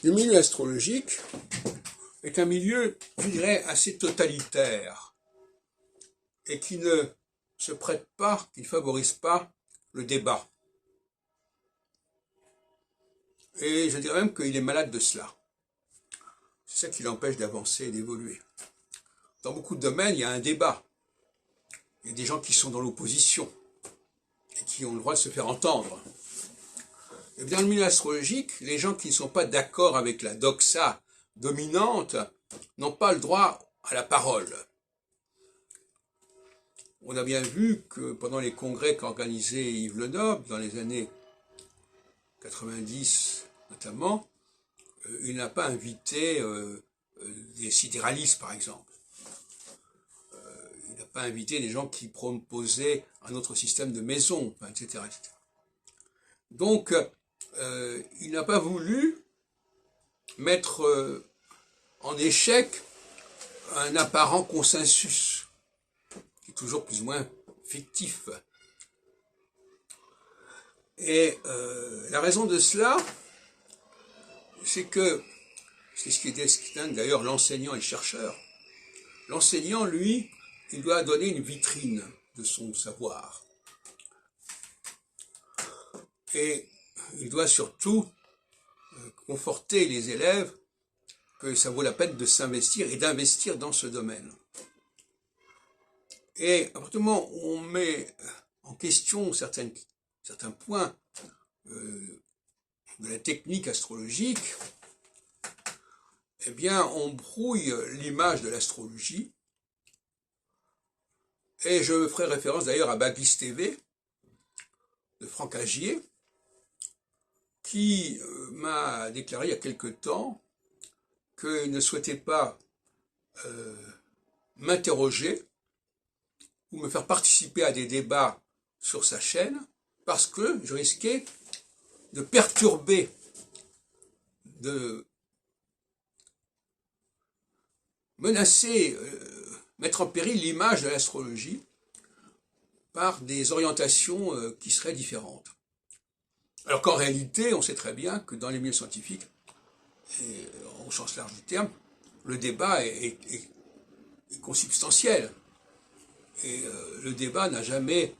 Le milieu astrologique est un milieu, je dirais, assez totalitaire et qui ne se prête pas, qui ne favorise pas le débat. Et je dirais même qu'il est malade de cela. C'est ça qui l'empêche d'avancer et d'évoluer. Dans beaucoup de domaines, il y a un débat. Il y a des gens qui sont dans l'opposition et qui ont le droit de se faire entendre. Et dans le milieu astrologique, les gens qui ne sont pas d'accord avec la doxa dominante n'ont pas le droit à la parole. On a bien vu que pendant les congrès qu'organisait Yves Le Noble, dans les années 90 notamment, il n'a pas invité des sidéralistes, par exemple. Il n'a pas invité des gens qui proposaient un autre système de maison, etc., etc. Donc, il n'a pas voulu mettre en échec un apparent consensus, qui est toujours plus ou moins fictif. Et la raison de cela, c'est que, c'est ce qui distingue d'ailleurs l'enseignant et le chercheur. L'enseignant, lui, il doit donner une vitrine de son savoir. Et il doit surtout conforter les élèves que ça vaut la peine de s'investir et d'investir dans ce domaine. Et à partir du moment où on met en question certains points de la technique astrologique, eh bien on brouille l'image de l'astrologie. Et je ferai référence d'ailleurs à Baglis TV de Franck Agier, qui m'a déclaré il y a quelque temps qu'il ne souhaitait pas m'interroger ou me faire participer à des débats sur sa chaîne parce que je risquais de perturber, de menacer, mettre en péril l'image de l'astrologie par des orientations qui seraient différentes. Alors qu'en réalité, on sait très bien que dans les milieux scientifiques, et au sens large du terme, le débat est consubstantiel. Et le débat n'a jamais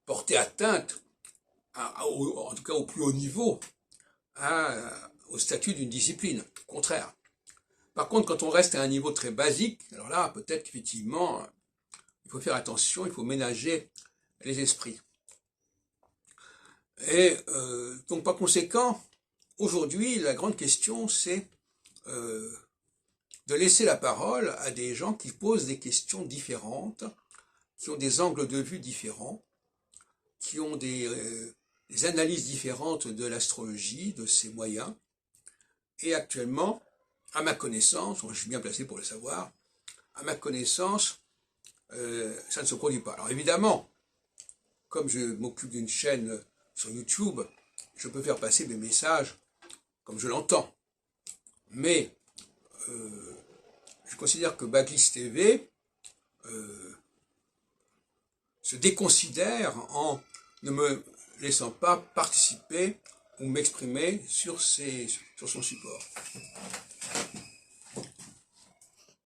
porté atteinte, en tout cas au plus haut niveau, au statut d'une discipline. Au contraire. Par contre, quand on reste à un niveau très basique, alors là, peut-être qu'effectivement, il faut faire attention, il faut ménager les esprits. Et donc, par conséquent, aujourd'hui, la grande question, c'est de laisser la parole à des gens qui posent des questions différentes, qui ont des angles de vue différents, qui ont des analyses différentes de l'astrologie, de ses moyens. Et actuellement, à ma connaissance, je suis bien placé pour le savoir, à ma connaissance, ça ne se produit pas. Alors évidemment, comme je m'occupe d'une chaîne sur YouTube, je peux faire passer mes messages comme je l'entends. Mais je considère que Baglis TV se déconsidère en ne me laissant pas participer ou m'exprimer sur son support.